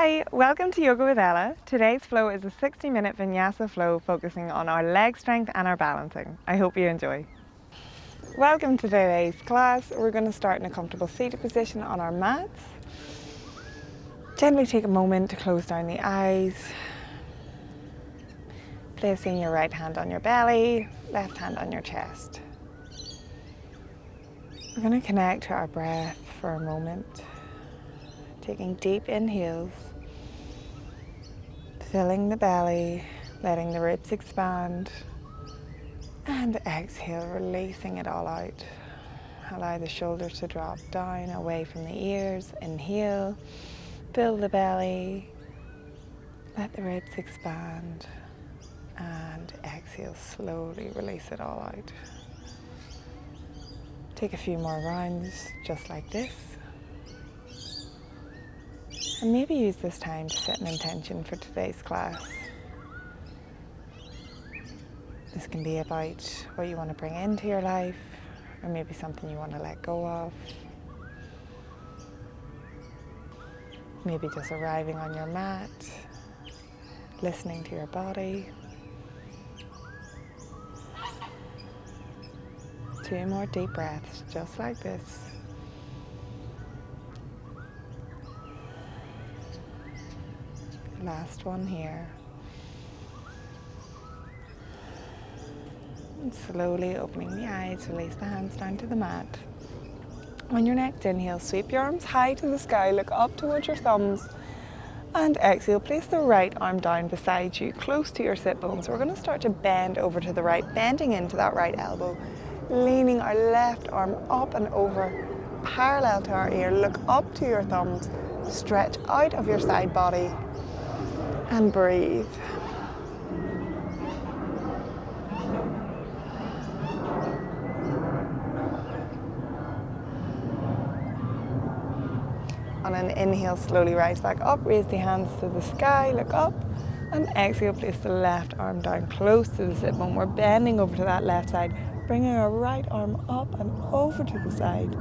Hi, welcome to Yoga with Ella. Today's flow is a 60-minute vinyasa flow focusing on our leg strength and our balancing. I hope you enjoy. Welcome to today's class. We're going to start in a comfortable seated position on our mats. Gently take a moment to close down the eyes. Placing your right hand on your belly, left hand on your chest. We're going to connect to our breath for a moment. Taking deep inhales. Filling the belly, letting the ribs expand, and exhale, releasing it all out. Allow the shoulders to drop down away from the ears. Inhale, fill the belly, let the ribs expand, and exhale, slowly release it all out. Take a few more rounds just like this. And maybe use this time to set an intention for today's class. This can be about what you want to bring into your life, or maybe something you want to let go of. Maybe just arriving on your mat, listening to your body. 2 more deep breaths, just like this. Last one here. And slowly opening the eyes, release the hands down to the mat. On your next inhale, sweep your arms high to the sky, look up towards your thumbs. And exhale, place the right arm down beside you, close to your sit bones. We're going to start to bend over to the right, bending into that right elbow, leaning our left arm up and over, parallel to our ear. Look up to your thumbs, stretch out of your side body, and breathe. On an inhale, slowly rise back up, raise the hands to the sky, look up, and exhale, place the left arm down close to the sit bone. We're bending over to that left side, bringing our right arm up and over to the side,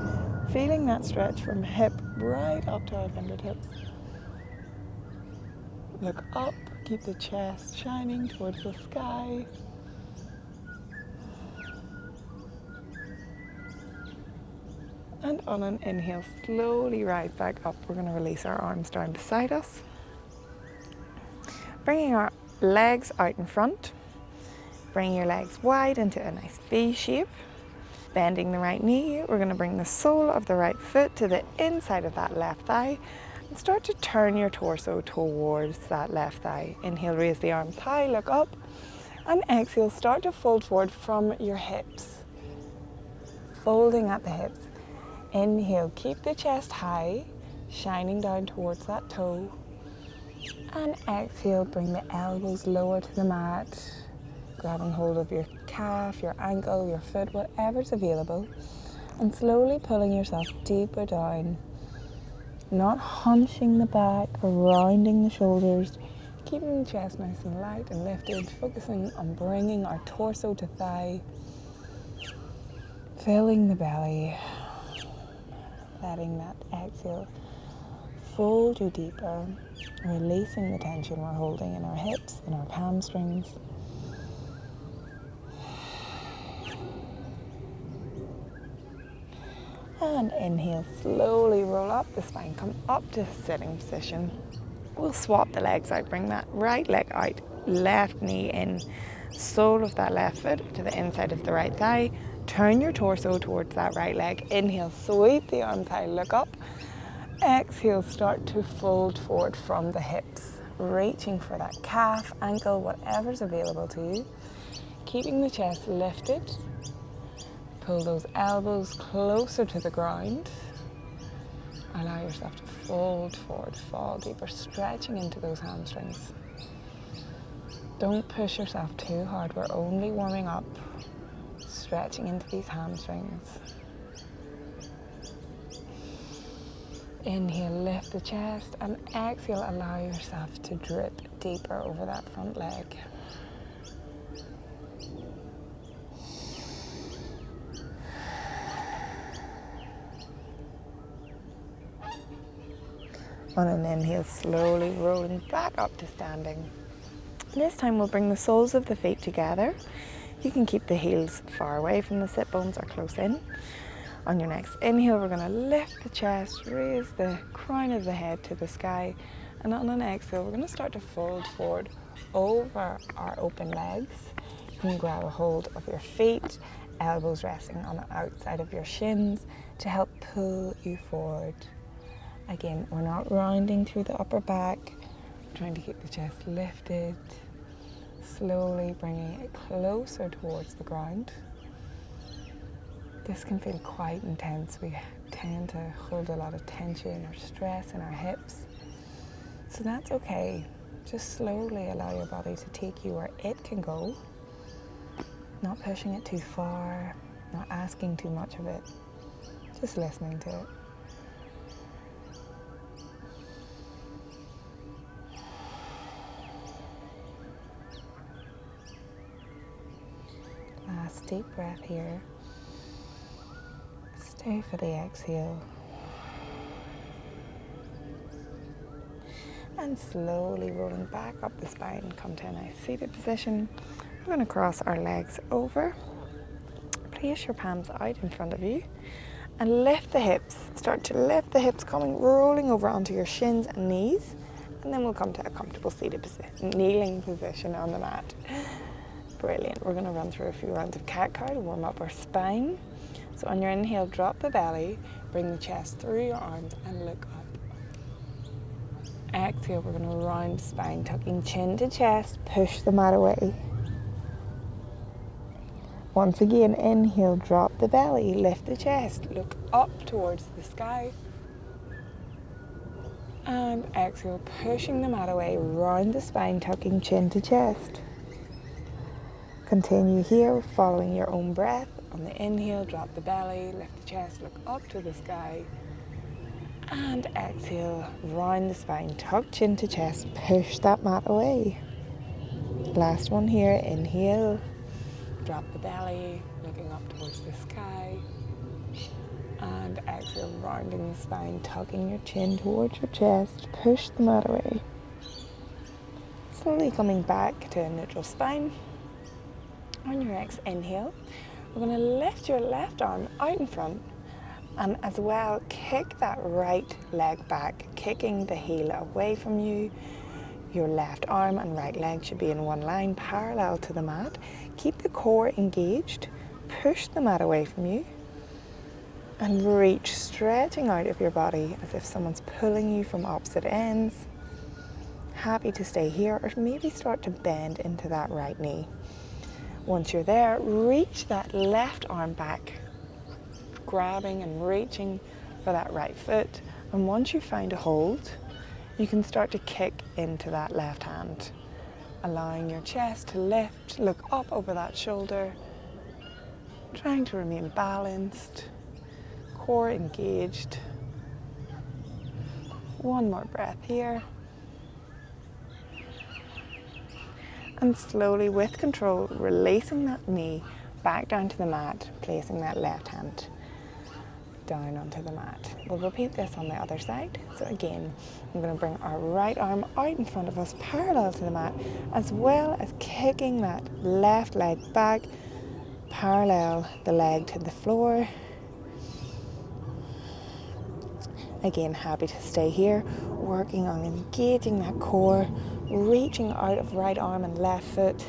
feeling that stretch from hip right up to our fingertips. Look up, keep the chest shining towards the sky. And on an inhale, slowly rise back up. We're going to release our arms down beside us. Bringing our legs out in front. Bring your legs wide into a nice V shape. Bending the right knee, we're going to bring the sole of the right foot to the inside of that left thigh. And start to turn your torso towards that left thigh. Inhale, raise the arms high, look up. And exhale, start to fold forward from your hips. Folding at the hips. Inhale, keep the chest high, shining down towards that toe. And exhale, bring the elbows lower to the mat, grabbing hold of your calf, your ankle, your foot, whatever's available, and slowly pulling yourself deeper down, not hunching the back or rounding the shoulders, keeping the chest nice and light and lifted, focusing on bringing our torso to thigh, filling the belly. Letting that exhale fold you deeper, releasing the tension we're holding in our hips and our hamstrings. And inhale, slowly roll up the spine, come up to sitting position. We'll swap the legs out, bring that right leg out, left knee in, sole of that left foot to the inside of the right thigh. Turn your torso towards that right leg. Inhale, sweep the arms high, look up. Exhale, start to fold forward from the hips, reaching for that calf, ankle, whatever's available to you. Keeping the chest lifted. Pull those elbows closer to the ground. Allow yourself to fold forward, fall deeper, stretching into those hamstrings. Don't push yourself too hard. We're only warming up, stretching into these hamstrings. Inhale, lift the chest, and exhale, allow yourself to drip deeper over that front leg. On an inhale, slowly rolling back up to standing. This time we'll bring the soles of the feet together. You can keep the heels far away from the sit bones or close in. On your next inhale, we're going to lift the chest, raise the crown of the head to the sky. And on an exhale, we're going to start to fold forward over our open legs. You can grab a hold of your feet, elbows resting on the outside of your shins to help pull you forward. Again, we're not rounding through the upper back. We're trying to keep the chest lifted, slowly bringing it closer towards the ground. This can feel quite intense. We tend to hold a lot of tension or stress in our hips. So that's okay. Just slowly allow your body to take you where it can go. Not pushing it too far, not asking too much of it. Just listening to it. Last deep breath here. Stay for the exhale. And slowly rolling back up the spine, come to a nice seated position. We're going to cross our legs over. Place your palms out in front of you and lift the hips. Start to lift the hips, rolling over onto your shins and knees. And then we'll come to a comfortable seated position, kneeling position on the mat. Brilliant. We're going to run through a few rounds of cat-cow to warm up our spine. So on your inhale, drop the belly, bring the chest through your arms and look up. Exhale, we're going to round the spine, tucking chin to chest, push the mat away. Once again, inhale, drop the belly, lift the chest, look up towards the sky. And exhale, pushing the mat away, round the spine, tucking chin to chest. Continue here, following your own breath. On the inhale, drop the belly, lift the chest, look up to the sky. And exhale, round the spine, tuck chin to chest, push that mat away. Last one here, inhale, drop the belly, looking up towards the sky. And exhale, rounding the spine, tucking your chin towards your chest, push the mat away. Slowly coming back to a neutral spine. On your next inhale, we're going to lift your left arm out in front and as well kick that right leg back, kicking the heel away from you. Your left arm and right leg should be in one line parallel to the mat. Keep the core engaged, push the mat away from you and reach, stretching out of your body as if someone's pulling you from opposite ends. Happy to stay here or maybe start to bend into that right knee. Once you're there, reach that left arm back, grabbing and reaching for that right foot. And once you find a hold, you can start to kick into that left hand, allowing your chest to lift, look up over that shoulder, trying to remain balanced, core engaged. One more breath here. And slowly, with control, releasing that knee back down to the mat, placing that left hand down onto the mat. We'll repeat this on the other side. So again, I'm going to bring our right arm out in front of us, parallel to the mat, as well as kicking that left leg back, parallel the leg to the floor. Again, happy to stay here, working on engaging that core, reaching out of right arm and left foot,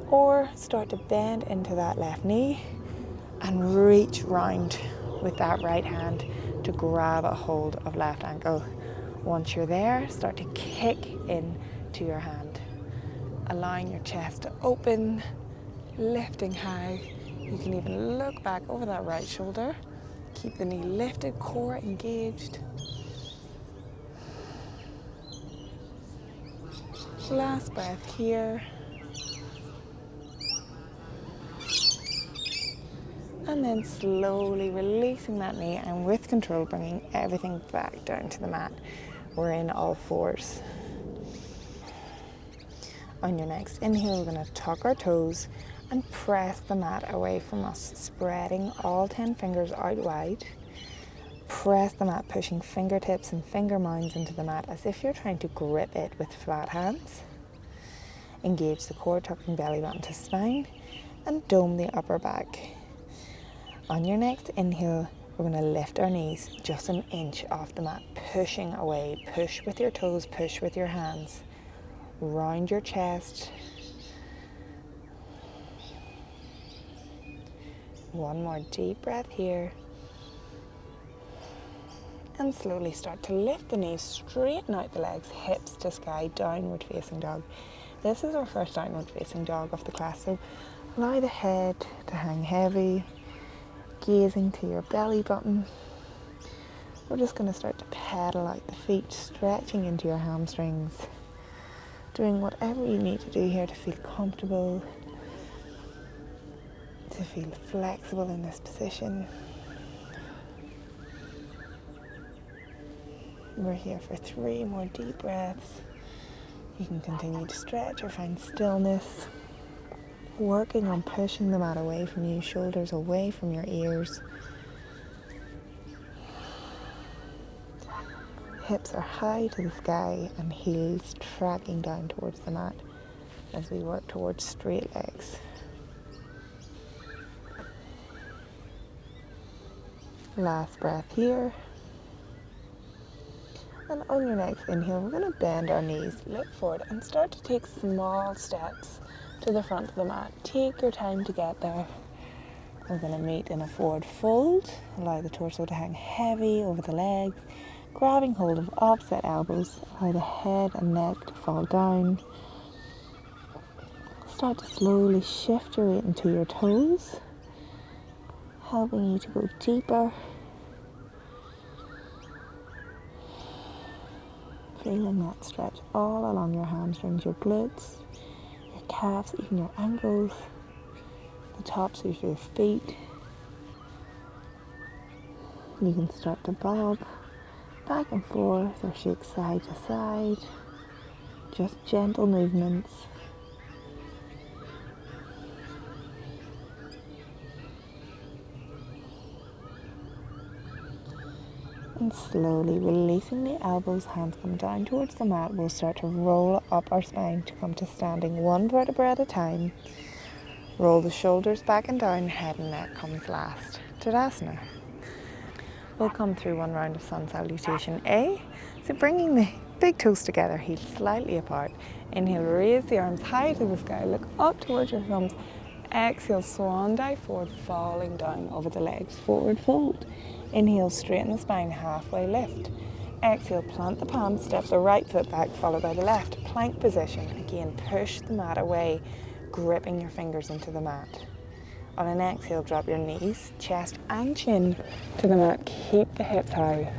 or start to bend into that left knee and reach round with that right hand to grab a hold of left ankle. Once you're there, start to kick into your hand, allowing your chest to open, lifting high. You can even look back over that right shoulder. Keep the knee lifted, core engaged. Last breath here. And then slowly releasing that knee and with control bringing everything back down to the mat. We're in all fours. On your next inhale, we're going to tuck our toes and press the mat away from us, spreading all 10 fingers out wide. press the mat, pushing fingertips and finger mounds into the mat as if you're trying to grip it with flat hands. Engage the core, tucking belly button to spine, and dome the upper back. On your next inhale, we're going to lift our knees just an inch off the mat, pushing away. Push with your toes, push with your hands. Round your chest. One more deep breath here. And slowly start to lift the knees, straighten out the legs, hips to sky, downward facing dog. This is our first downward facing dog of the class, so allow the head to hang heavy, gazing to your belly button. We're just going to start to pedal out the feet, stretching into your hamstrings, doing whatever you need to do here to feel comfortable, to feel flexible in this position. We're here for 3 more deep breaths. You can continue to stretch or find stillness, working on pushing the mat away from you, shoulders away from your ears. Hips are high to the sky and heels tracking down towards the mat as we work towards straight legs. Last breath here. And on your next inhale, we're going to bend our knees, look forward, and start to take small steps to the front of the mat. Take your time to get there. We're going to meet in a forward fold. Allow the torso to hang heavy over the legs, grabbing hold of opposite elbows. Allow the head and neck to fall down. Start to slowly shift your weight into your toes, helping you to go deeper. Feeling that stretch all along your hamstrings, your glutes, your calves, even your ankles, the tops of your feet. You can start to bob back and forth or shake side to side. Just gentle movements. And slowly releasing the elbows, hands come down towards the mat. We'll start to roll up our spine to come to standing, one vertebra at a time. Roll the shoulders back and down, head and neck comes last. Tadasana. We'll come through one round of sun salutation A. So bringing the big toes together, heels slightly apart. Inhale, raise the arms high to the sky, look up towards your thumbs. Exhale, swan dive forward, falling down over the legs, forward fold. Inhale, straighten the spine, halfway lift. Exhale, plant the palms, step the right foot back, followed by the left. Plank position. Again, push the mat away, gripping your fingers into the mat. On an exhale, drop your knees, chest and chin to the mat. Keep the hips high.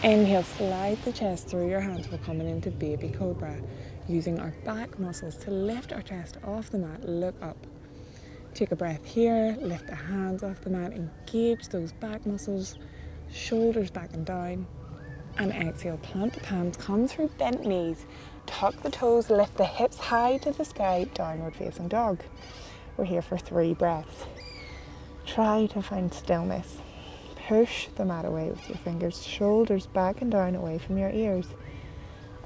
Inhale, slide the chest through your hands. We're coming into baby cobra, using our back muscles to lift our chest off the mat. Look up. Take a breath here, lift the hands off the mat, engage those back muscles, shoulders back and down, and exhale, plant the palms, come through bent knees, tuck the toes, lift the hips high to the sky, downward facing dog. We're here for 3 breaths. Try to find stillness. Push the mat away with your fingers, shoulders back and down away from your ears.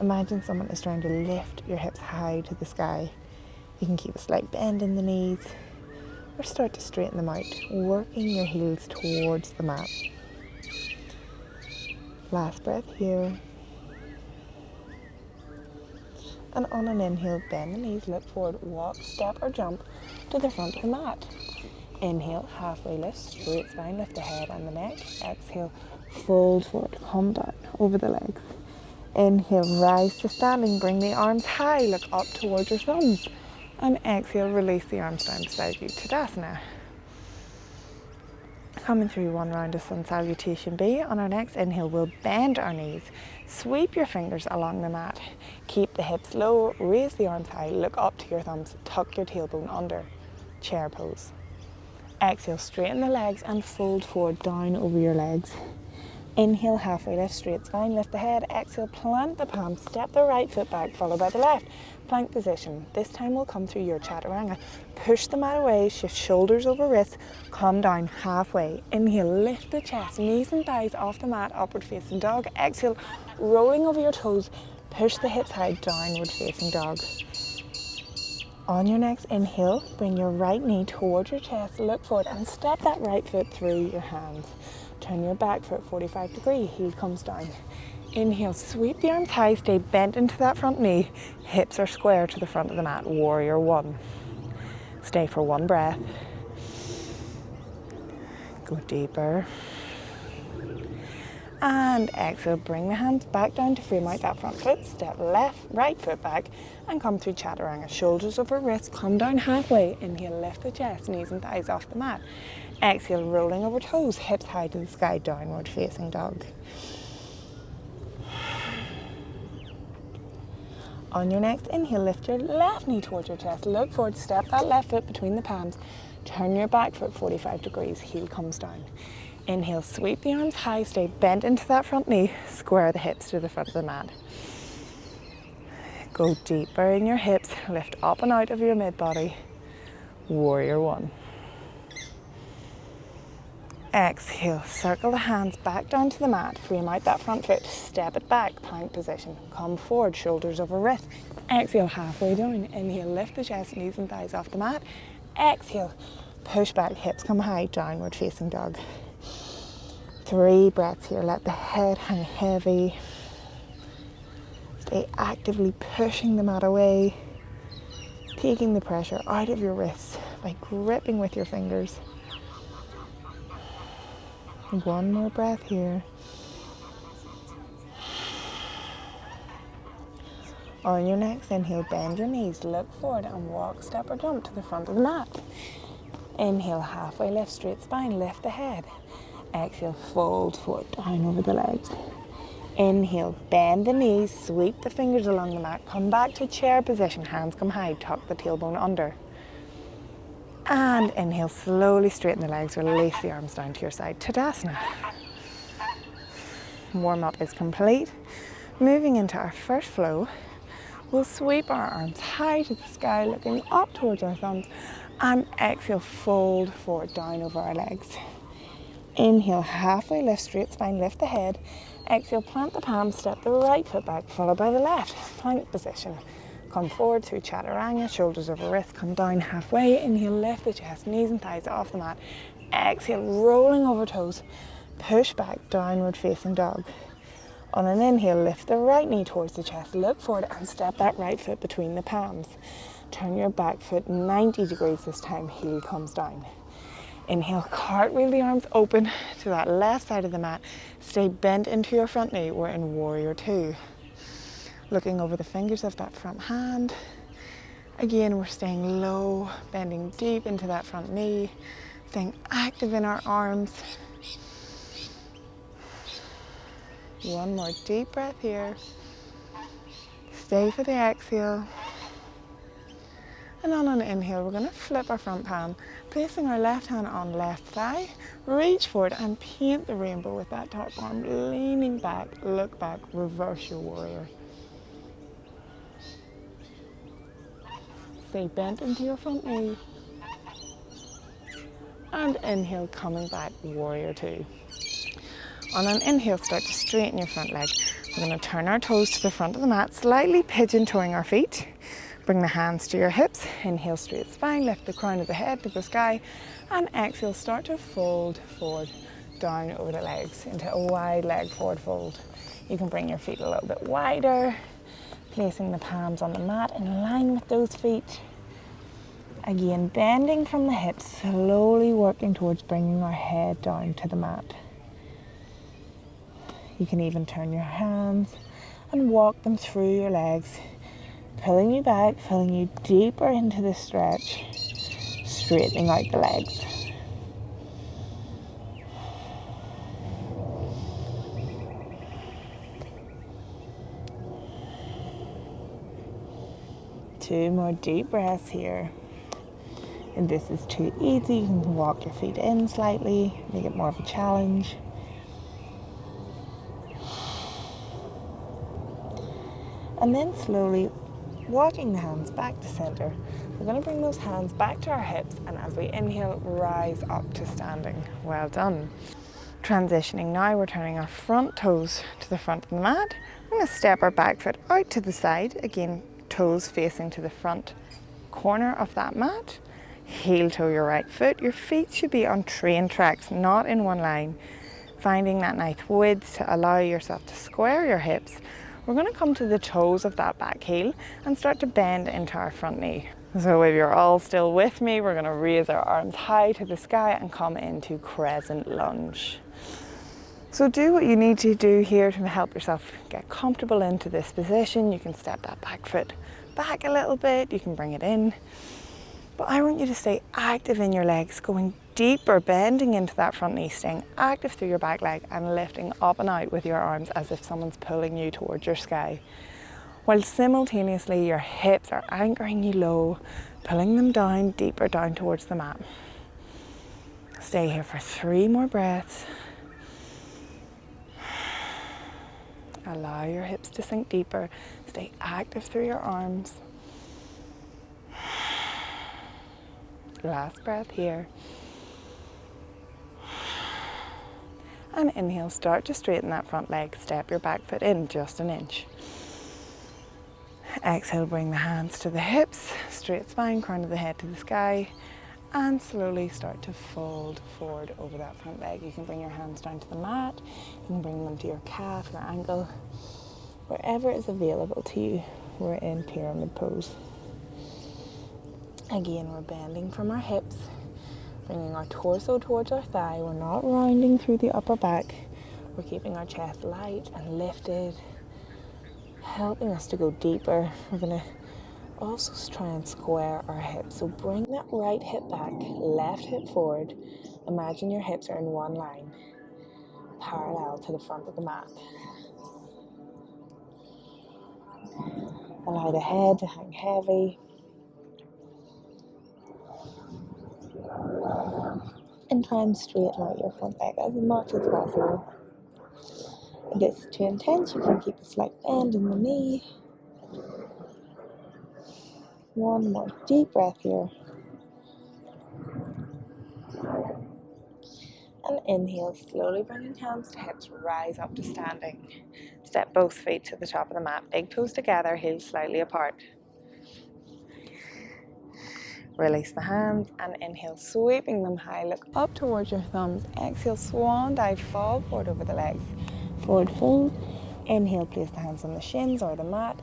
Imagine someone is trying to lift your hips high to the sky. You can keep a slight bend in the knees, or start to straighten them out, working your heels towards the mat. Last breath here. And on an inhale, bend the knees, look forward, walk, step or jump to the front of the mat. Inhale, halfway lift, straight spine, lift the head and the neck. Exhale, fold forward, come down over the legs. Inhale, rise to standing, bring the arms high, look up towards your thumbs. And exhale, release the arms down beside you, Tadasana. Coming through one round of sun salutation B. On our next inhale, we'll bend our knees, sweep your fingers along the mat, keep the hips low, raise the arms high, look up to your thumbs, tuck your tailbone under, chair pose. Exhale, straighten the legs and fold forward down over your legs. Inhale, halfway lift, straight spine, lift the head. Exhale, plant the palm, step the right foot back, followed by the left. Plank position. This time we'll come through your chaturanga. Push the mat away, shift shoulders over wrists, come down halfway. Inhale, lift the chest, knees and thighs off the mat, upward facing dog. Exhale, rolling over your toes, push the hips high, downward facing dog. On your next inhale, bring your right knee towards your chest, look forward and step that right foot through your hands. Turn your back foot 45 degrees, heel comes down. Inhale, sweep the arms high, stay bent into that front knee. Hips are square to the front of the mat, warrior one. Stay for one breath. Go deeper. And exhale, bring the hands back down to frame out that front foot. Step right foot back and come through chaturanga. Shoulders over wrists, come down halfway. Inhale, lift the chest, knees and thighs off the mat. Exhale, rolling over toes, hips high to the sky, downward facing dog. On your next inhale, lift your left knee towards your chest. Look forward, step that left foot between the palms. Turn your back foot 45 degrees, heel comes down. Inhale, sweep the arms high, stay bent into that front knee, square the hips to the front of the mat. Go deeper in your hips, lift up and out of your mid-body, warrior one. Exhale, circle the hands back down to the mat, frame out that front foot, step it back, plank position. Come forward, shoulders over wrists. Exhale, halfway down. Inhale, lift the chest, knees and thighs off the mat. Exhale, push back, hips come high, downward facing dog. 3 breaths here, let the head hang heavy. Stay actively pushing the mat away, taking the pressure out of your wrists by gripping with your fingers. 1 more breath here. On your next inhale, bend your knees, look forward and walk, step or jump to the front of the mat. Inhale, halfway lift, straight spine, lift the head. Exhale, fold forward, down over the legs. Inhale, bend the knees, sweep the fingers along the mat, come back to chair position, hands come high, tuck the tailbone under. And inhale, slowly straighten the legs, release the arms down to your side. Tadasana. Warm up is complete. Moving into our first flow, we'll sweep our arms high to the sky, looking up towards our thumbs, and exhale, fold forward, down over our legs. Inhale, halfway lift, straight spine, lift the head. Exhale, plant the palms, step the right foot back, followed by the left. Plank position. Come forward through chaturanga, shoulders over wrists, come down halfway. Inhale, lift the chest, knees and thighs off the mat. Exhale, rolling over toes. Push back, downward facing dog. On an inhale, lift the right knee towards the chest, look forward and step that right foot between the palms. Turn your back foot 90 degrees this time, heel comes down. Inhale, cartwheel the arms open to that left side of the mat. Stay bent into your front knee. We're in warrior two. Looking over the fingers of that front hand. Again, we're staying low, bending deep into that front knee, staying active in our arms. 1 more deep breath here. Stay for the exhale. And on an inhale, we're going to flip our front palm, placing our left hand on left thigh. Reach forward and paint the rainbow with that top arm, leaning back, look back, reverse your warrior. Stay bent into your front knee. And inhale, coming back, warrior two. On an inhale, start to straighten your front leg. We're going to turn our toes to the front of the mat, slightly pigeon-toeing our feet. Bring the hands to your hips. Inhale, straight spine, lift the crown of the head to the sky. And exhale, start to fold forward, down over the legs into a wide leg forward fold. You can bring your feet a little bit wider, placing the palms on the mat in line with those feet. Again, bending from the hips, slowly working towards bringing our head down to the mat. You can even turn your hands and walk them through your legs, pulling you back, pulling you deeper into the stretch, straightening out the legs. Two more deep breaths here. And this is too easy, you can walk your feet in slightly, make it more of a challenge. And then slowly walking the hands back to center. We're going to bring those hands back to our hips, and as we inhale, rise up to standing. Well done. Transitioning now, we're turning our front toes to the front of the mat. We're going to step our back foot out to the side. Again, toes facing to the front corner of that mat. Heel toe your right foot. Your feet should be on train tracks, not in one line. Finding that nice width to allow yourself to square your hips. We're going to come to the toes of that back heel and start to bend into our front knee. So if you're all still with me, we're going to raise our arms high to the sky and come into crescent lunge. So do what you need to do here to help yourself get comfortable into this position. You can step that back foot back a little bit, you can bring it in. But I want you to stay active in your legs, going deeper, bending into that front knee, staying active through your back leg and lifting up and out with your arms as if someone's pulling you towards your sky. While simultaneously your hips are anchoring you low, pulling them down, deeper down towards the mat. Stay here for 3 more breaths. Allow your hips to sink deeper. Stay active through your arms. Last breath here. And inhale, start to straighten that front leg. Step your back foot in just an inch. Exhale, bring the hands to the hips, straight spine, crown of the head to the sky, and slowly start to fold forward over that front leg. You can bring your hands down to the mat, you can bring them to your calf, your ankle, wherever is available to you. We're in pyramid pose. Again, we're bending from our hips, bringing our torso towards our thigh. We're not rounding through the upper back. We're keeping our chest light and lifted, helping us to go deeper. We're going to also try and square our hips. So bring that right hip back, left hip forward. Imagine your hips are in one line, parallel to the front of the mat. Allow the head to hang heavy. And try and straighten out your front leg as much as possible. If it's too intense, you can keep a slight bend in the knee. One more deep breath here. And inhale, slowly bringing hands to hips, rise up to standing. Step both feet to the top of the mat, big toes together, heels slightly apart. Release the hands and inhale, sweeping them high, look up towards your thumbs. Exhale, swan dive, fall forward over the legs. Forward fold. Inhale, place the hands on the shins or the mat.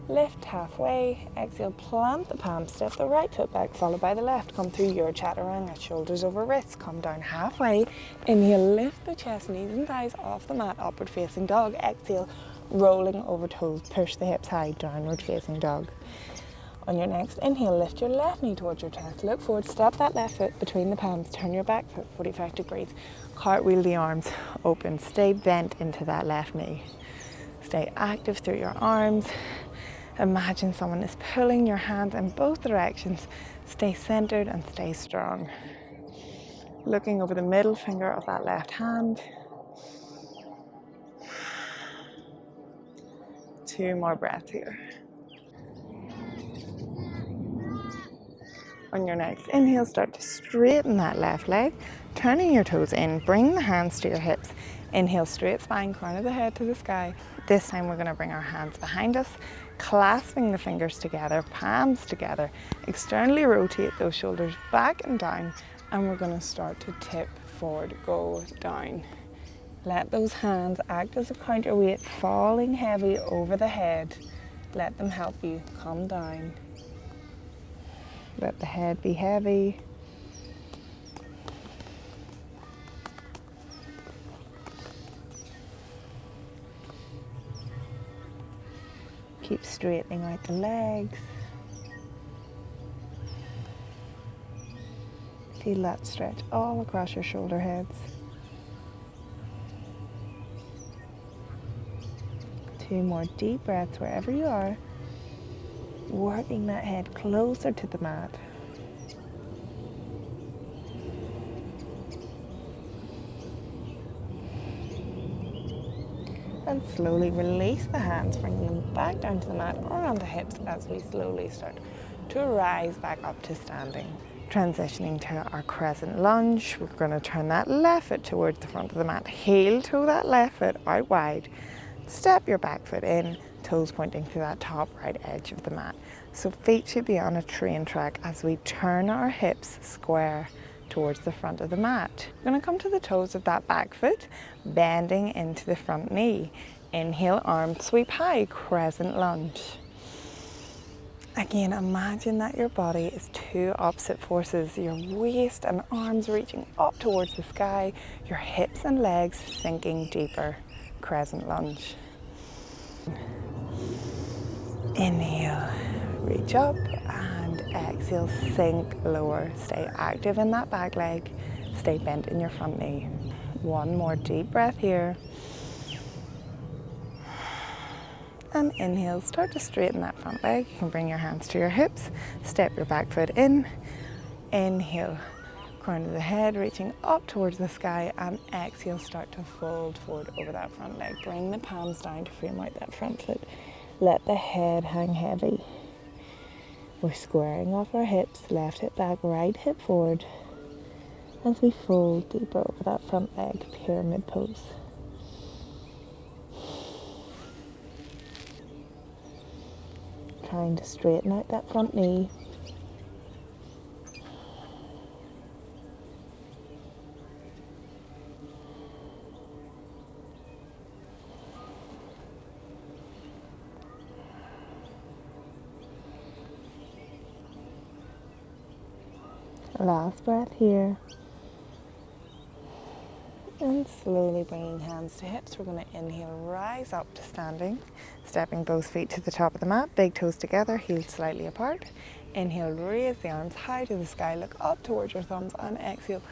Lift halfway. Exhale, plant the palm, step the right foot back, followed by the left. Come through your chaturanga, shoulders over wrists. Come down halfway. Inhale, lift the chest, knees and thighs off the mat, upward facing dog. Exhale, rolling over toes, push the hips high, downward facing dog. On your next inhale, lift your left knee towards your chest. Look forward, step that left foot between the palms. Turn your back foot 45 degrees. Cartwheel the arms open. Stay bent into that left knee. Stay active through your arms. Imagine someone is pulling your hands in both directions. Stay centered and stay strong. Looking over the middle finger of that left hand. 2 more breaths here. On your next inhale, start to straighten that left leg, turning your toes in, bring the hands to your hips. Inhale, straight spine, crown of the head to the sky. This time we're going to bring our hands behind us, clasping the fingers together, palms together. Externally rotate those shoulders back and down, and we're going to start to tip forward, go down. Let those hands act as a counterweight, falling heavy over the head. Let them help you come down. Let the head be heavy. Keep straightening out the legs. Feel that stretch all across your shoulder heads. 2 more deep breaths wherever you are. Working that head closer to the mat. And slowly release the hands, bringing them back down to the mat or onto hips as we slowly start to rise back up to standing. Transitioning to our crescent lunge, we're going to turn that left foot towards the front of the mat. Heel toe that left foot out wide. Step your back foot in, toes pointing to that top right edge of the mat. So feet should be on a train track as we turn our hips square towards the front of the mat. We're going to come to the toes of that back foot, bending into the front knee. Inhale, arms sweep high, crescent lunge. Again, imagine that your body is two opposite forces, your waist and arms reaching up towards the sky, your hips and legs sinking deeper, crescent lunge. Inhale, reach up, and exhale, sink lower. Stay active in that back leg, stay bent in your front knee. One more deep breath here. And inhale, start to straighten that front leg. You can bring your hands to your hips, step your back foot in. Inhale, crown of the head reaching up towards the sky, and exhale, start to fold forward over that front leg. Bring the palms down to frame out that front foot. Let the head hang heavy. We're squaring off our hips, left hip back, right hip forward, as we fold deeper over that front leg, pyramid pose. Trying to straighten out that front knee. Last breath here. And slowly bringing hands to hips, we're going to inhale, rise up to standing, stepping both feet to the top of the mat, big toes together, heels slightly apart. Inhale, raise the arms high to the sky, look up towards your thumbs, and exhale,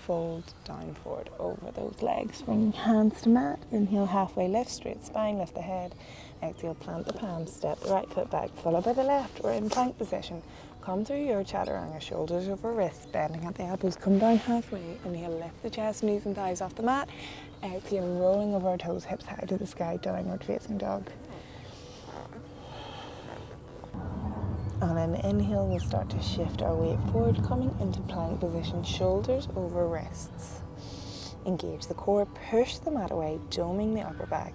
fold down forward over those legs. Bring hands to mat, inhale, halfway lift, straight spine, lift the head. Exhale, plant the palms, step the right foot back, followed by the left. We're in plank position. Come through your chaturanga, shoulders over wrists, bending at the elbows, come down halfway. Inhale, lift the chest, knees and thighs off the mat. Exhale, rolling over our toes, hips high to the sky, downward facing dog. On an inhale, we'll start to shift our weight forward, coming into plank position, shoulders over wrists. Engage the core, push the mat away, doming the upper back.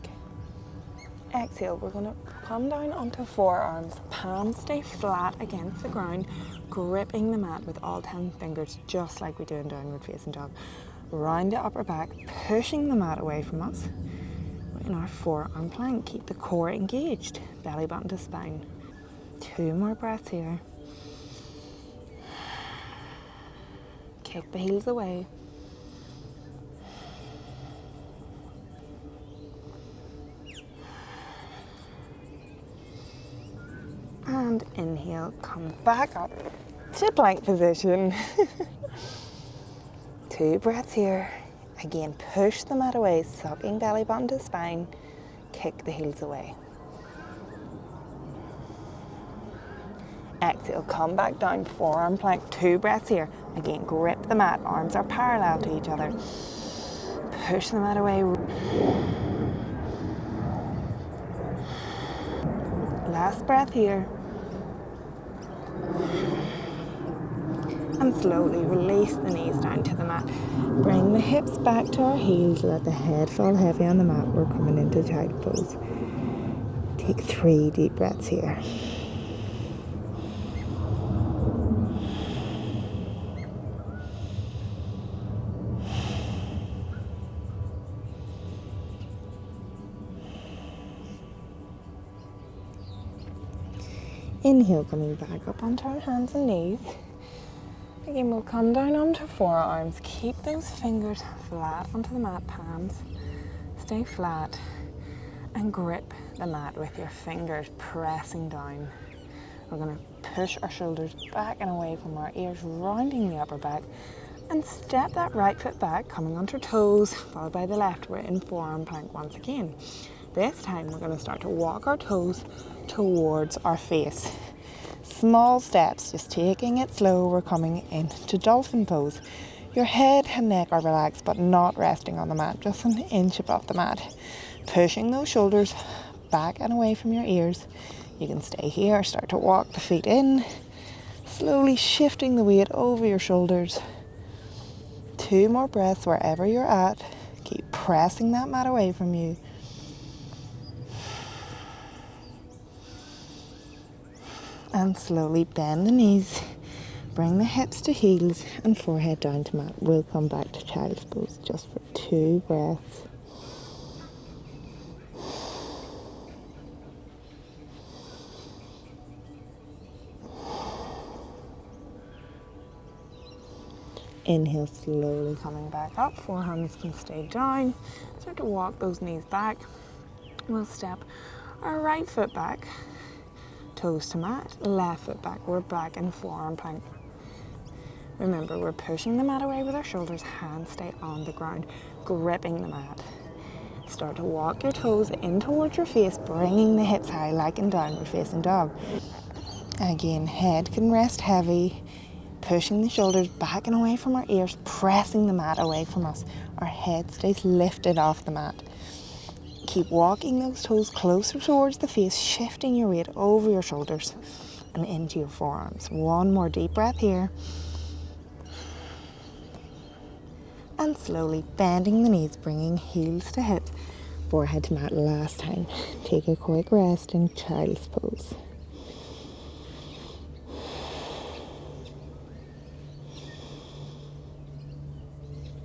Exhale, we're going to come down onto forearms, palms stay flat against the ground, gripping the mat with all 10 fingers, just like we do in downward facing dog. Round the upper back, pushing the mat away from us. We're in our forearm plank, keep the core engaged, belly button to spine. 2 more breaths here. Kick the heels away. And inhale, come back up to plank position. 2 breaths here. Again, push the mat away, sucking belly button to spine. Kick the heels away. Exhale, come back down, forearm plank, 2 breaths here. Again, grip the mat, arms are parallel to each other. Push the mat away. Last breath here. And slowly release the knees down to the mat. Bring the hips back to our heels, let the head fall heavy on the mat. We're coming into child pose. Take 3 deep breaths here. Inhale, coming back up onto our hands and knees. Again, we'll come down onto forearms. Keep those fingers flat onto the mat, palms. Stay flat and grip the mat with your fingers pressing down. We're going to push our shoulders back and away from our ears, rounding the upper back. And step that right foot back, coming onto toes, followed by the left. We're in forearm plank once again. This time we're going to start to walk our toes towards our face. Small steps, just taking it slow. We're coming into dolphin pose. Your head and neck are relaxed but not resting on the mat, just an inch above the mat. Pushing those shoulders back and away from your ears. You can stay here, start to walk the feet in, slowly shifting the weight over your shoulders. 2 more breaths wherever you're at. Keep pressing that mat away from you. And slowly bend the knees. Bring the hips to heels and forehead down to mat. We'll come back to child's pose just for 2 breaths. Inhale, slowly coming back up. Forearms can stay down. Start to walk those knees back. We'll step our right foot back. Toes to mat, left foot back. We're back in forearm plank. Remember, we're pushing the mat away with our shoulders. Hands stay on the ground, gripping the mat. Start to walk your toes in towards your face, bringing the hips high like in downward facing dog. Again, head can rest heavy. Pushing the shoulders back and away from our ears, pressing the mat away from us. Our head stays lifted off the mat. Keep walking those toes closer towards the face, shifting your weight over your shoulders and into your forearms. 1 more deep breath here. And slowly bending the knees, bringing heels to hips, forehead to mat. Last time. Take a quick rest in child's pose.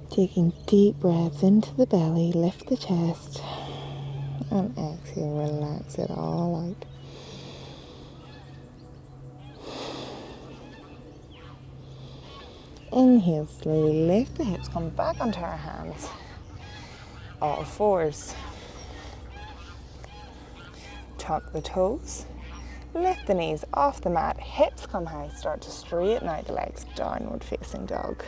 Taking deep breaths into the belly, lift the chest, and exhale, relax it all out. Inhale, slowly lift the hips, come back onto our hands. All fours. Tuck the toes, lift the knees off the mat, hips come high, start to straighten out the legs, downward facing dog.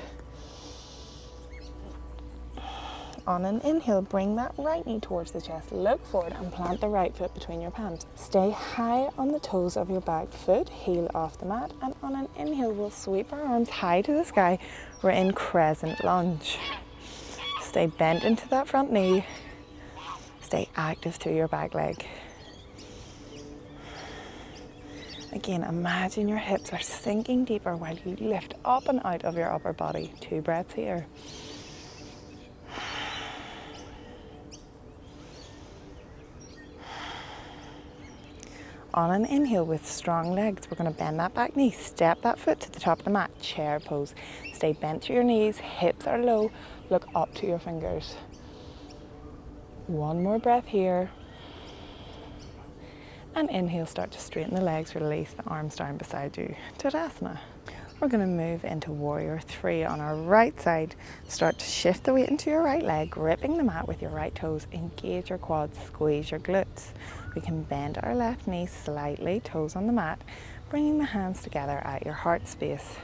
On an inhale, bring that right knee towards the chest, look forward and plant the right foot between your palms. Stay high on the toes of your back foot, heel off the mat, and on an inhale, we'll sweep our arms high to the sky. We're in crescent lunge. Stay bent into that front knee. Stay active through your back leg. Again, imagine your hips are sinking deeper while you lift up and out of your upper body. 2 breaths here. On an inhale with strong legs, we're going to bend that back knee, step that foot to the top of the mat, chair pose. Stay bent to your knees, hips are low, look up to your fingers. 1 more breath here. And inhale, start to straighten the legs, release the arms down beside you. Tadasana. We're going to move into warrior 3 on our right side. Start to shift the weight into your right leg, gripping the mat with your right toes. Engage your quads, squeeze your glutes. We can bend our left knee slightly, toes on the mat, bringing the hands together at your heart space.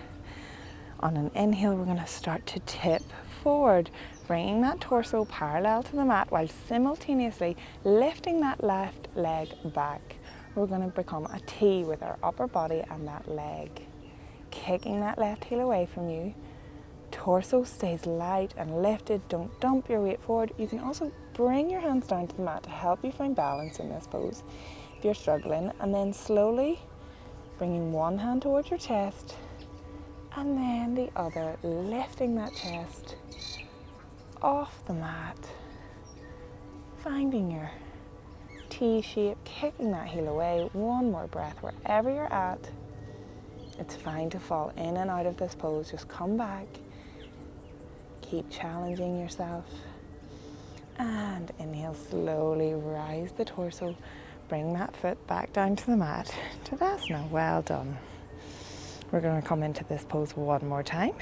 On an inhale, we're going to start to tip forward, bringing that torso parallel to the mat while simultaneously lifting that left leg back. We're going to become a T with our upper body and that leg. Kicking that left heel away from you. Torso stays light and lifted. Don't dump your weight forward. You can also bring your hands down to the mat to help you find balance in this pose if you're struggling. And then slowly bringing one hand towards your chest and then the other, lifting that chest off the mat. Finding your T shape, kicking that heel away. 1 more breath wherever you're at. It's fine to fall in and out of this pose. Just come back. Keep challenging yourself. And inhale, slowly rise the torso. Bring that foot back down to the mat. Tadasana, well done. We're going to come into this pose 1 more time.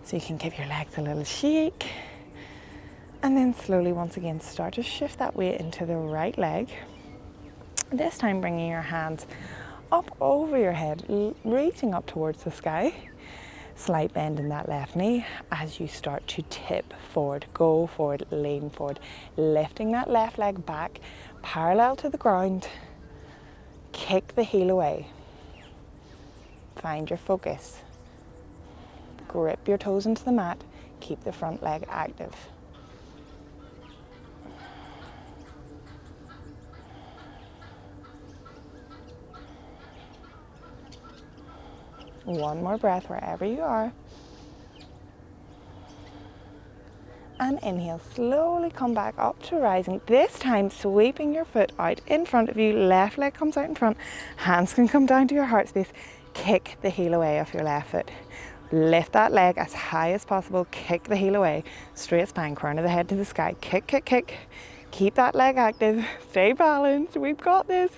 So you can give your legs a little shake. And then slowly, once again, start to shift that weight into the right leg. This time bringing your hands up over your head, reaching up towards the sky. Slight bend in that left knee as you start to tip forward, go forward, lean forward, lifting that left leg back, parallel to the ground. Kick the heel away. Find your focus. Grip your toes into the mat. Keep the front leg active. One more breath wherever you are. And inhale, slowly come back up to rising. This time, sweeping your foot out in front of you. Left leg comes out in front. Hands can come down to your heart space. Kick the heel away off your left foot. Lift that leg as high as possible. Kick the heel away. Straight spine, crown of the head to the sky. Kick, kick, kick. Keep that leg active. Stay balanced. We've got this.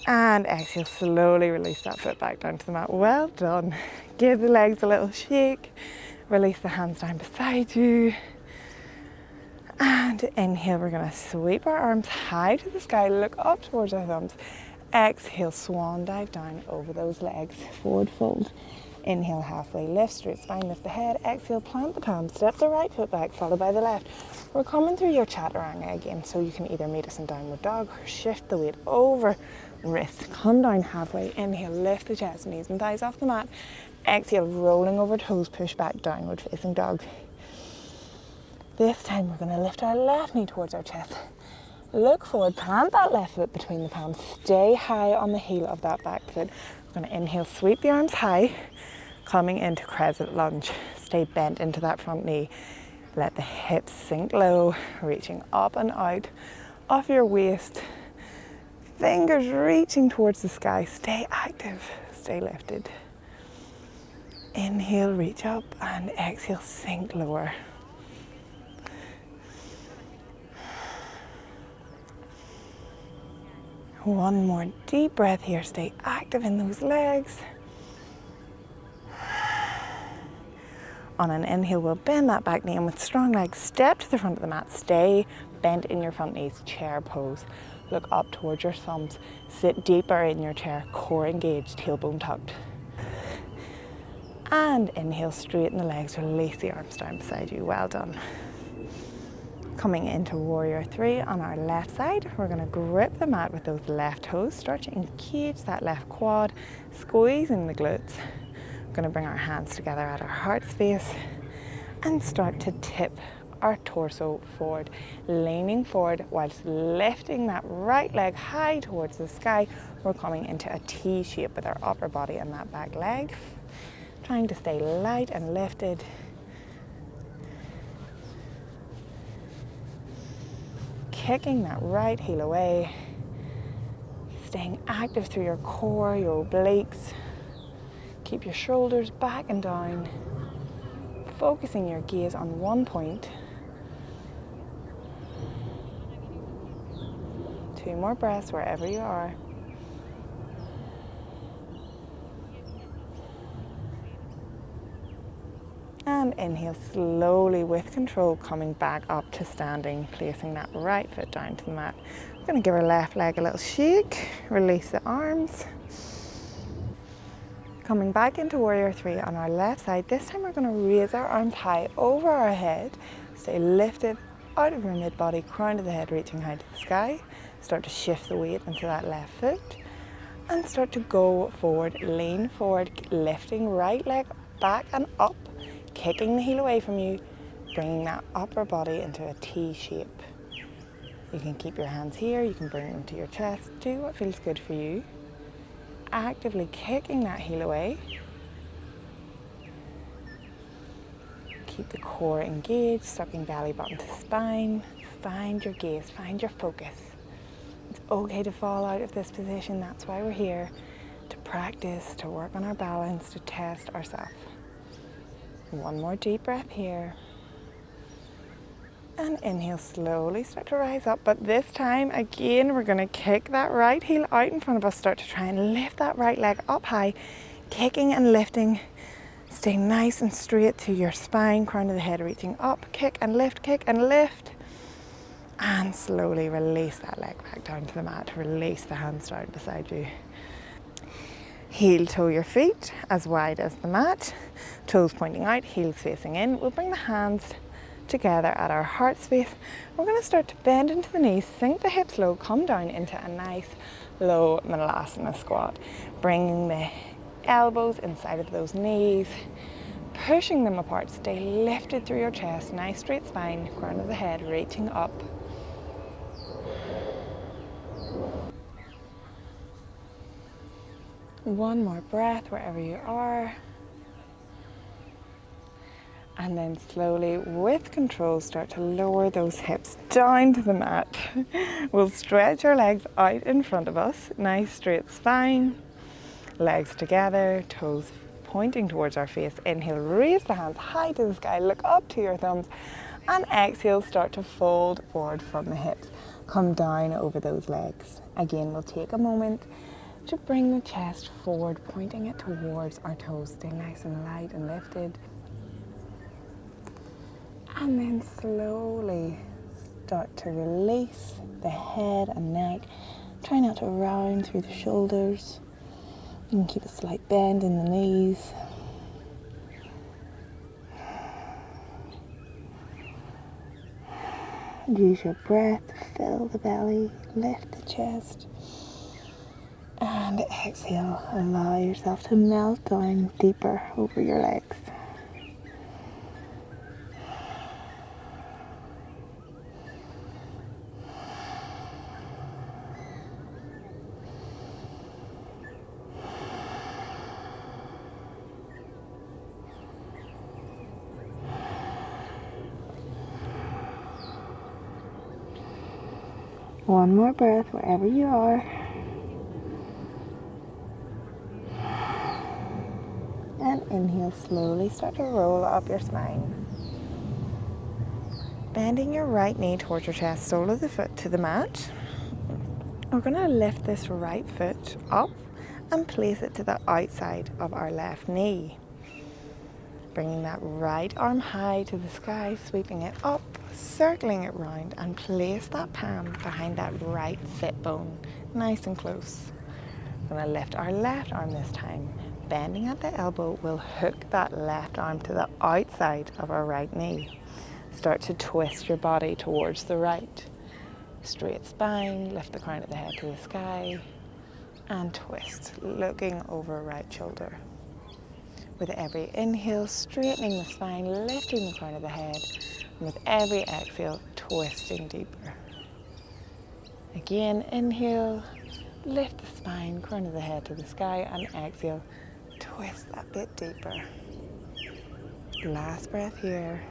And exhale, slowly release that foot back down to the mat. Well done. Give the legs a little shake. Release the hands down beside you. And inhale, we're going to sweep our arms high to the sky. Look up towards our thumbs. Exhale, swan dive down over those legs. Forward fold. Inhale, halfway lift, straight spine, lift the head. Exhale, plant the palms, step the right foot back, followed by the left. We're coming through your chaturanga again, so you can either meet us in downward dog or shift the weight over wrist. Come down halfway. Inhale, lift the chest, knees and thighs off the mat. Exhale, rolling over toes, push back, downward facing dog. This time we're going to lift our left knee towards our chest. Look forward, plant that left foot between the palms. Stay high on the heel of that back foot. We're going to inhale, sweep the arms high, coming into crescent lunge. Stay bent into that front knee. Let the hips sink low, reaching up and out of your waist. Fingers reaching towards the sky. Stay active, stay lifted. Inhale, reach up, and exhale, sink lower. One more deep breath here. Stay active in those legs. On an inhale, we'll bend that back knee, and with strong legs, step to the front of the mat. Stay bent in your front knees, chair pose. Look up towards your thumbs. Sit deeper in your chair, core engaged, tailbone tucked. And inhale, straighten the legs, release the arms down beside you. Well done. Coming into warrior three on our left side, we're going to grip the mat with those left toes. Start to engage that left quad, squeezing the glutes. We're going to bring our hands together at our heart space and start to tip our torso forward, leaning forward whilst lifting that right leg high towards the sky. We're coming into a T shape with our upper body and that back leg. Trying to stay light and lifted. Kicking that right heel away. Staying active through your core, your obliques. Keep your shoulders back and down. Focusing your gaze on one point. 2 more breaths wherever you are. And inhale slowly with control, coming back up to standing, placing that right foot down to the mat. We're going to give our left leg a little shake, release the arms. Coming back into warrior three on our left side. This time we're going to raise our arms high over our head. Stay lifted out of your mid-body, crown of the head reaching high to the sky. Start to shift the weight into that left foot. And start to go forward, lean forward, lifting right leg back and up. Kicking the heel away from you, bringing that upper body into a T shape. You can keep your hands here, you can bring them to your chest. Do what feels good for you. Actively kicking that heel away. Keep the core engaged, sucking belly button to spine. Find your gaze, find your focus. It's okay to fall out of this position. That's why we're here, to practice, to work on our balance, to test ourselves. One more deep breath here. And inhale, slowly start to rise up. But this time, again, we're going to kick that right heel out in front of us. Start to try and lift that right leg up high. Kicking and lifting. Stay nice and straight to your spine, crown of the head reaching up. Kick and lift, kick and lift. And slowly release that leg back down to the mat. Release the hands down beside you. Heel toe your feet as wide as the mat, toes pointing out, heels facing in. We'll bring the hands together at our heart space. We're going to start to bend into the knees, sink the hips low, come down into a nice low Malasana squat. Bringing the elbows inside of those knees, pushing them apart. Stay lifted through your chest, nice straight spine, crown of the head reaching up. One more breath wherever you are. And then slowly, with control, start to lower those hips down to the mat. We'll stretch our legs out in front of us. Nice straight spine. Legs together, toes pointing towards our face. Inhale, raise the hands high to the sky. Look up to your thumbs. And exhale, start to fold forward from the hips. Come down over those legs. Again, we'll take a moment to bring the chest forward, pointing it towards our toes. Stay nice and light and lifted. And then slowly start to release the head and neck. Try not to round through the shoulders. You can keep a slight bend in the knees. Use your breath to fill the belly, lift the chest. And exhale, allow yourself to melt down deeper over your legs. One more breath wherever you are. And inhale, slowly start to roll up your spine. Bending your right knee towards your chest, sole of the foot to the mat. We're going to lift this right foot up and place it to the outside of our left knee. Bringing that right arm high to the sky, sweeping it up, circling it round, and place that palm behind that right sit bone, nice and close. We're going to lift our left arm this time. Bending at the elbow, we'll hook that left arm to the outside of our right knee. Start to twist your body towards the right. Straight spine, lift the crown of the head to the sky, and twist, looking over right shoulder. With every inhale, straightening the spine, lifting the crown of the head, and with every exhale, twisting deeper. Again, inhale, lift the spine, crown of the head to the sky, and exhale, twist that bit deeper. Last breath here.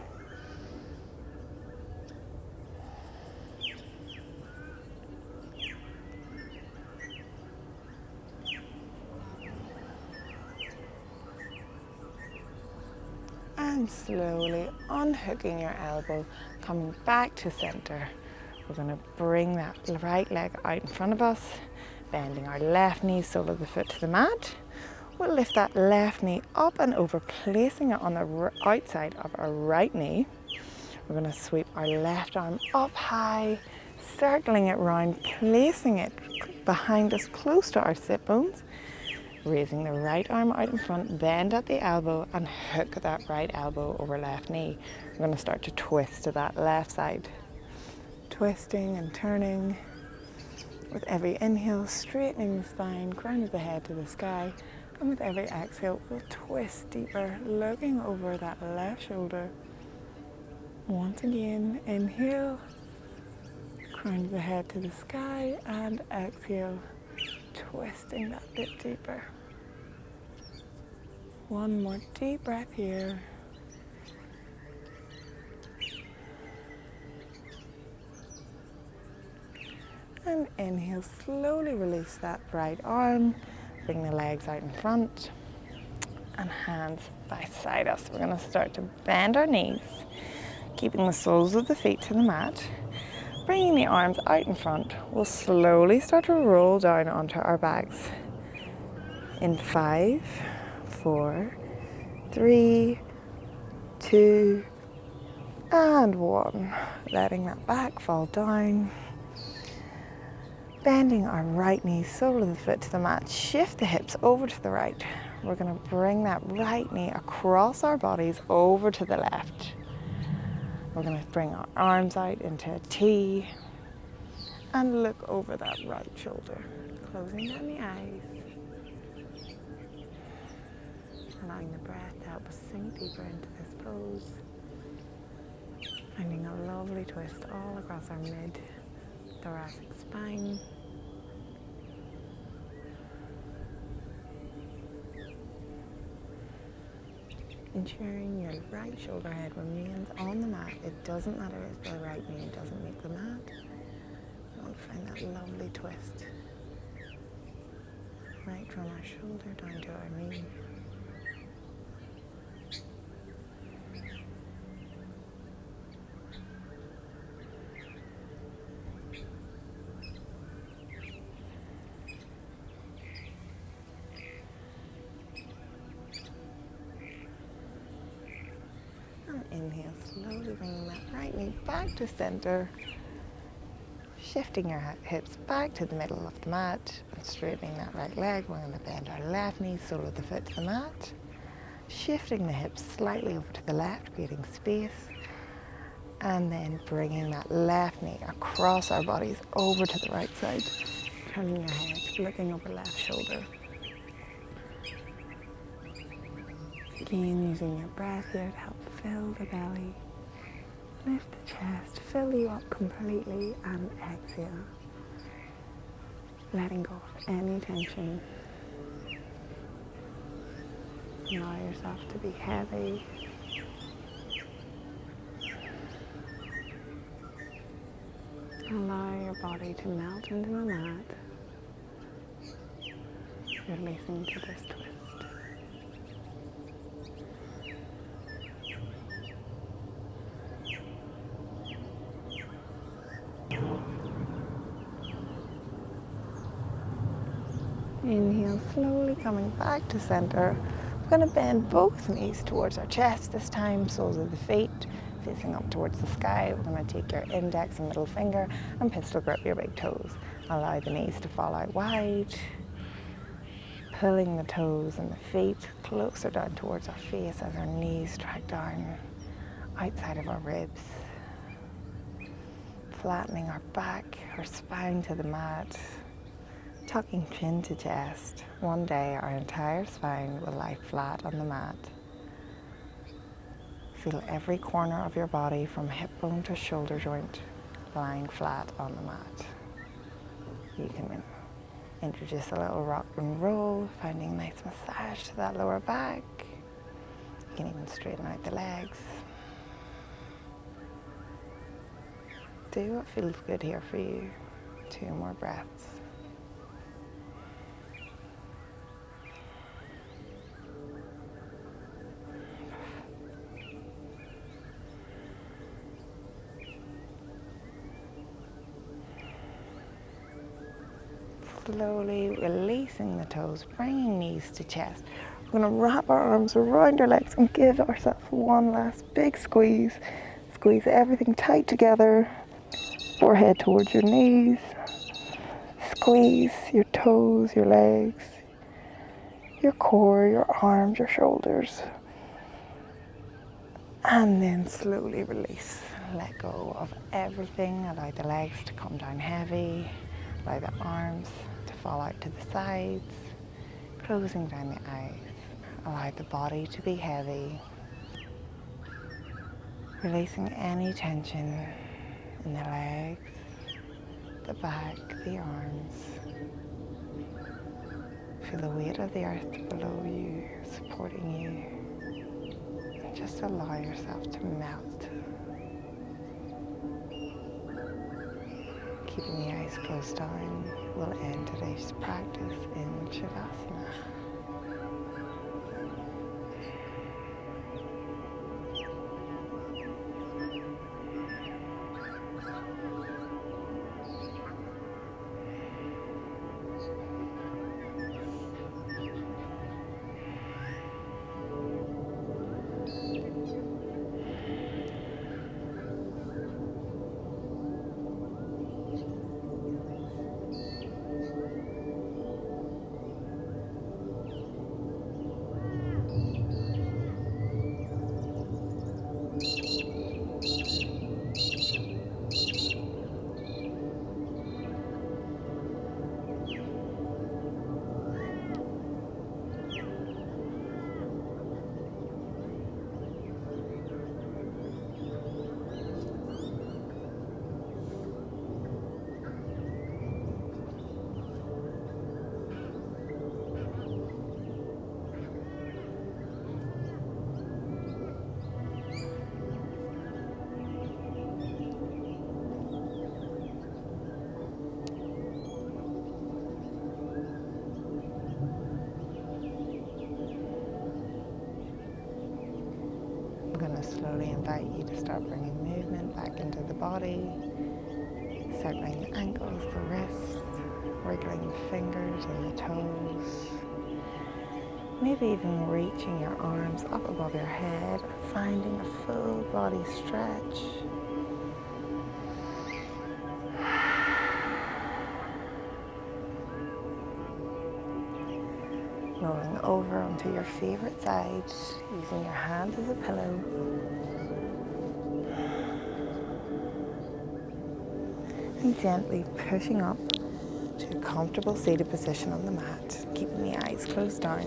And slowly unhooking your elbow, coming back to center. We're going to bring that right leg out in front of us, bending our left knee, sole of the foot to the mat. We'll lift that left knee up and over, placing it on the outside of our right knee. We're going to sweep our left arm up high, circling it round, placing it behind us close to our sit bones. Raising the right arm out in front, bend at the elbow and hook that right elbow over left knee. We're going to start to twist to that left side. Twisting and turning. With every inhale, straightening the spine, crown of the head to the sky. And with every exhale, we'll twist deeper, looking over that left shoulder. Once again, inhale, crown of the head to the sky, and exhale, twisting that bit deeper. One more deep breath here. And inhale, slowly release that right arm. Bring the legs out in front and hands by side us. We're going to start to bend our knees, keeping the soles of the feet to the mat. Bringing the arms out in front, we'll slowly start to roll down onto our backs. In 5, 4, 3, 2, and 1. Letting that back fall down. Bending our right knee, sole of the foot to the mat. Shift the hips over to the right. We're going to bring that right knee across our bodies over to the left. We're going to bring our arms out into a T and look over that right shoulder. Closing down the eyes. Allowing the breath to help us sink deeper into this pose. Finding a lovely twist all across our mid-thoracic spine. ensuring your right shoulder head remains on the mat. It doesn't matter if the right knee doesn't make the mat. You want to find that lovely twist. Right from our shoulder down to our knee. And inhale, slowly bringing that right knee back to center. Shifting your hips back to the middle of the mat and straightening that right leg. We're going to bend our left knee, sole of the foot to the mat. Shifting the hips slightly over to the left, creating space. And then bringing that left knee across our bodies over to the right side. Turning your head, looking over left shoulder. Again, using your breath here to help fill the belly. Lift the chest, fill you up completely, and exhale. Letting go of any tension. Allow yourself to be heavy. Allow your body to melt into the mat, releasing to this twist. Inhale, slowly coming back to center. We're going to bend both knees towards our chest this time, soles of the feet facing up towards the sky. We're going to take your index and middle finger and pistol grip your big toes. Allow the knees to fall out wide, pulling the toes and the feet closer down towards our face as our knees drag down outside of our ribs. Flattening our back, our spine to the mat. Tucking chin to chest. One day our entire spine will lie flat on the mat. Feel every corner of your body from hip bone to shoulder joint lying flat on the mat. You can introduce a little rock and roll, finding a nice massage to that lower back. You can even straighten out the legs. Do what feels good here for you. 2 more breaths. Slowly releasing the toes, bringing knees to chest. We're going to wrap our arms around our legs and give ourselves one last big squeeze. Squeeze everything tight together. Forehead towards your knees. Squeeze your toes, your legs, your core, your arms, your shoulders. And then slowly release. Let go of everything. Allow the legs to come down heavy. Allow the arms to fall out to the sides. Closing down the eyes. Allow the body to be heavy. Releasing any tension in the legs, the back, the arms. Feel the weight of the earth below you, supporting you. And just allow yourself to melt. Keeping the eyes closed down, we'll end today's practice in Shavasana. going to slowly invite you to start bringing movement back into the body, circling the ankles, the wrists, wriggling the fingers and the toes. Maybe even reaching your arms up above your head, finding a full body stretch. Rolling over onto your favorite side, using your hand as a pillow. And gently pushing up to a comfortable seated position on the mat, keeping the eyes closed down.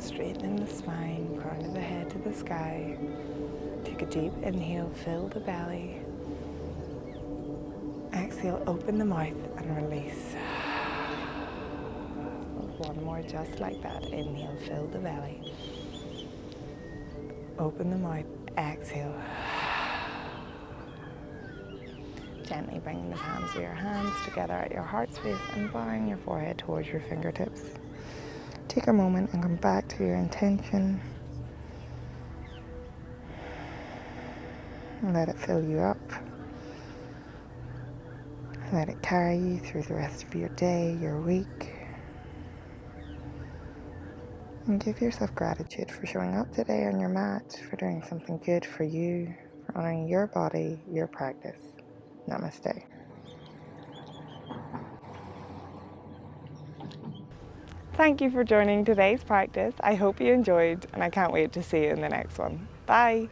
Straightening the spine, crown of the head to the sky. Take a deep inhale, fill the belly. Exhale, open the mouth and release. One more just like that. Inhale, fill the belly. Open the mouth, exhale. Gently bringing the palms of your hands together at your heart space and bowing your forehead towards your fingertips. Take a moment and come back to your intention. And let it fill you up. Let it carry you through the rest of your day, your week. And give yourself gratitude for showing up today on your mat, for doing something good for you, for honoring your body, your practice. Namaste. Thank you for joining today's practice. I hope you enjoyed, and I can't wait to see you in the next one. Bye.